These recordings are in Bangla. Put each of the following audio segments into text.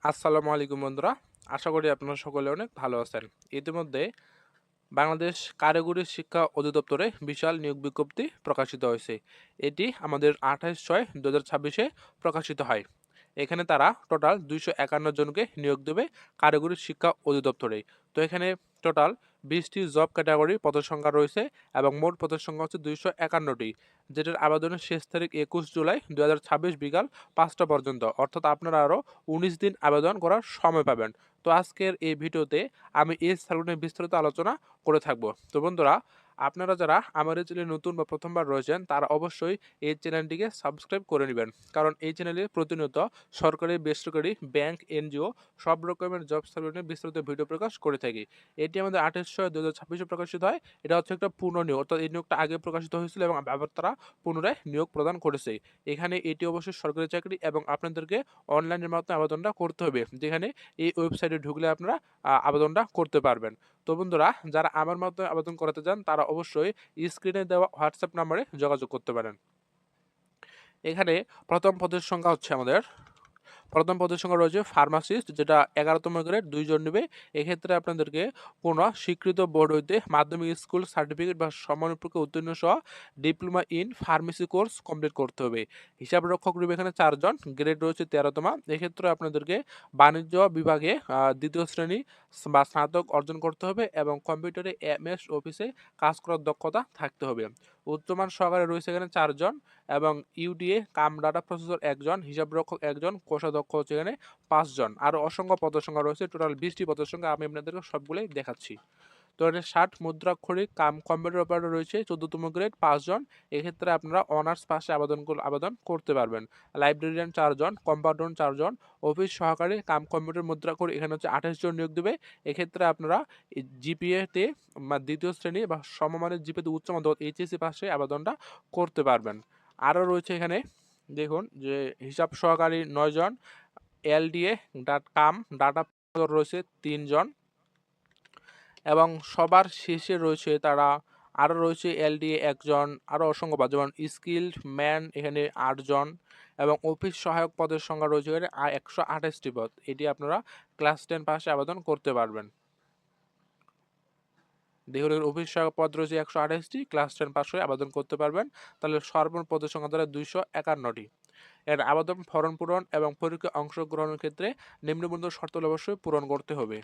আসসালামু আলাইকুম বন্ধুরা। আশা করি আপনারা সকলে অনেক ভালো আছেন। ইতিমধ্যে বাংলাদেশ কারিগরি শিক্ষা অধিদপ্তরে বিশাল নিয়োগ বিজ্ঞপ্তি প্রকাশিত হয়েছে। এটি আমাদের 28/6/2026-এ প্রকাশিত হয়। এখানে তারা টোটাল 251 জনকে নিয়োগ দেবে কারিগরি শিক্ষা অধিদপ্তরে। তো এখানে টোটাল 20টি জব ক্যাটাগরি পদের সংখ্যা রয়েছে এবং মোট পদের সংখ্যা হচ্ছে 251টি, যেটার আবেদনের শেষ তারিখ 21 জুলাই 2026 বিকাল 5টা পর্যন্ত, অর্থাৎ আপনারা আরও 19 দিন আবেদন করার সময় পাবেন। তো আজকের এই ভিডিওতে আমি এই স্যালুনের বিস্তারিত আলোচনা করে থাকবো। তো বন্ধুরা, আপনারা যারা আমার এই চ্যানেলে নতুন বা প্রথমবার রয়েছেন তারা অবশ্যই এই চ্যানেলটিকে সাবস্ক্রাইব করে নেবেন, কারণ এই চ্যানেলে প্রতিনিয়ত সরকারি, বেসরকারি, ব্যাংক, এনজিও সব রকমের জব সার্কুলার বিস্তারিত ভিডিও প্রকাশ করে থাকি। এটি আমাদের 28/6/2026-এ প্রকাশিত হয়। এটা হচ্ছে একটা পূর্ণ নিয়োগ, অর্থাৎ এই নিয়োগটা আগে প্রকাশিত হয়েছিল এবং আবার তারা পুনরায় নিয়োগ প্রদান করেছে। এখানে এটি অবশ্যই সরকারি চাকরি এবং আপনাদেরকে অনলাইনের মাধ্যমে আবেদনটা করতে হবে, যেখানে এই ওয়েবসাইটে ঢুকলে আপনারা আবেদনটা করতে পারবেন। তো বন্ধুরা, যারা আমার মাধ্যমে আবেদন করাতে চান তারা অবশ্যই স্ক্রিনে দেওয়া হোয়াটসঅ্যাপ নাম্বারে যোগাযোগ করতে পারেন। এখানে প্রথম পদের সংখ্যা হচ্ছে আমাদের প্রথম পদের সংখ্যা রয়েছে ফার্মাসিস্ট, যেটা 11তম গ্রেড, 2 জন নেবে। এক্ষেত্রে আপনাদেরকে কোনো স্বীকৃত বোর্ড হইতে মাধ্যমিক স্কুল সার্টিফিকেট বা সমান পরীক্ষা উত্তীর্ণ সহ diploma in pharmacy course complete করতে হবে। হিসাব রক্ষক নেবে এখানে 4 জন, গ্রেড রয়েছে 13তম। এক্ষেত্রে আপনাদেরকে বাণিজ্য বিভাগে 2য় শ্রেণী বা স্নাতক অর্জন করতে হবে এবং কম্পিউটারে MS অফিসে কাজ করার দক্ষতা থাকতে হবে। উচ্চমান সহকারে রয়েছে এখানে 4 জন এবং UDA কাম ডাটা প্রসেসর 1 জন, হিসাবরক্ষক 1 জন, কোষাধ্যক্ষ হচ্ছে এখানে 5 জন। আরও অসংখ্য পদের সংখ্যা রয়েছে, টোটাল 20টি পদের সংখ্যা আমি আপনাদেরকে সবগুলোই দেখাচ্ছি। তো এটা 60 মুদ্রাক্ষরিক কাম কম্পিউটার অপারেটর রয়েছে 14তম গ্রেড, 5 জন। এক্ষেত্রে আপনারা অনার্স পাশে আবেদন করতে পারবেন। লাইব্রেরিয়ান 4 জন, কম্পাউন্ডার 4 জন, অফিস সহকারী কাম কম্পিউটার মুদ্রাক্ষরিক এখানে হচ্ছে 28 জন নিয়োগ দেবে। এক্ষেত্রে আপনারা GPA তে 2য় শ্রেণী বা সমমানের GPA তে উচ্চ মাধ্যমিক HSC পাশে আবেদনটা করতে পারবেন। আরও রয়েছে এখানে দেখুন যে হিসাব সহকারী 9 জন, LDA ডাটা রয়েছে 3 জন এবং সবার শেষে রয়েছে তারা আরও রয়েছে LDA 1 জন, আরও অসংখ্য পদ যেমন স্কিল্ড ম্যান এখানে 8 জন এবং অফিস সহায়ক পদের সংখ্যা রয়েছে এখানে 128টি পদ। এটি আপনারা ক্লাস 10 পাশে আবেদন করতে পারবেন। দেখুন অফিস সহায়ক পদ রয়েছে 128টি, ক্লাস 10 পাস হয়ে আবেদন করতে পারবেন। তাহলে সর্বমোট পদের সংখ্যা দ্বারা 251টি। এর আবেদন ফরম পূরণ এবং পরীক্ষায় অংশগ্রহণের ক্ষেত্রে নিম্নবর্ণিত শর্তাবলী অবশ্যই পূরণ করতে হবে।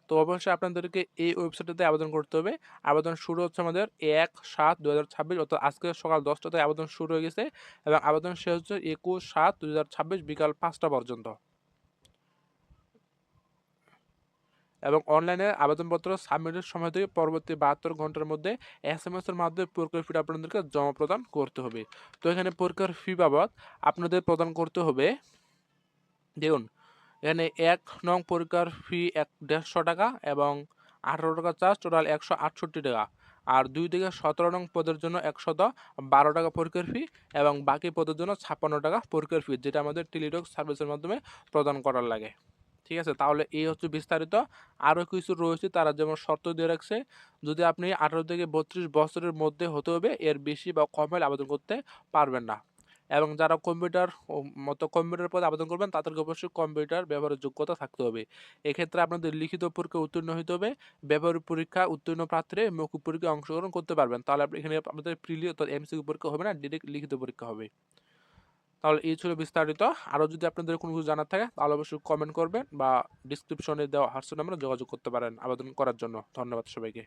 তো অবশ্যই আপনাদেরকে এই ওয়েবসাইটটাতে আবেদন করতে হবে। আবেদন শুরু হচ্ছে আমাদের 1/7/2026, অর্থাৎ আজকে সকাল 10টাতে আবেদন শুরু হয়ে গেছে এবং আবেদন শেষ হচ্ছে 21/7/2026 বিকাল 5টা পর্যন্ত। এবং অনলাইনে আবেদনপত্র সাবমিটের সময় থেকে পরবর্তী 72 ঘন্টার মধ্যে SMS এর মাধ্যমে পরীক্ষার ফি আপনাদেরকে জমা প্রদান করতে হবে। তো এখানে পরীক্ষার ফি বাবদ আপনাদের প্রদান করতে হবে, দেখুন এখানে 1 নং পরীক্ষার ফি 150 টাকা এবং 18 টাকা চার্জ, টোটাল 168 টাকা। আর 2 থেকে 17 নং পদের জন্য 112 টাকা পরীক্ষার ফি এবং বাকি পদের জন্য 56 টাকা পরীক্ষার ফি, যেটা আমাদের টেলিটক সার্ভিসের মাধ্যমে প্রদান করার লাগে। ঠিক আছে, তাহলে এই হচ্ছে বিস্তারিত। আরও কিছু রয়েছে, তারা যেমন শর্ত দিয়ে রাখছে, যদি আপনি 18 থেকে 32 বছরের মধ্যে হতে হবে, এর বেশি বা কম হলে আবেদন করতে পারবেন না। এবং যারা কম্পিউটার পদে আবেদন করবেন তাদেরকে অবশ্যই কম্পিউটার ব্যবহারের যোগ্যতা থাকতে হবে। এক্ষেত্রে আপনাদের লিখিত পরীক্ষা উত্তীর্ণ হতে হবে। ব্যবহারিক পরীক্ষা উত্তীর্ণ প্রার্থীরা মৌখিক পরীক্ষায় অংশগ্রহণ করতে পারবেন। তাহলে এখানে আপনাদের প্রিলি অর্থাৎ MCQ পরীক্ষা হবে না, ডিরেক্ট লিখিত পরীক্ষা হবে। তাহলে এই ছিল বিস্তারিত। আরও যদি আপনাদের কোনো কিছু জানার থাকে তাহলে অবশ্যই কমেন্ট করবেন বা ডিসক্রিপশনে দেওয়া হোয়াটসঅ্যাপ নাম্বারে যোগাযোগ করতে পারেন আবেদন করার জন্য। ধন্যবাদ সবাইকে।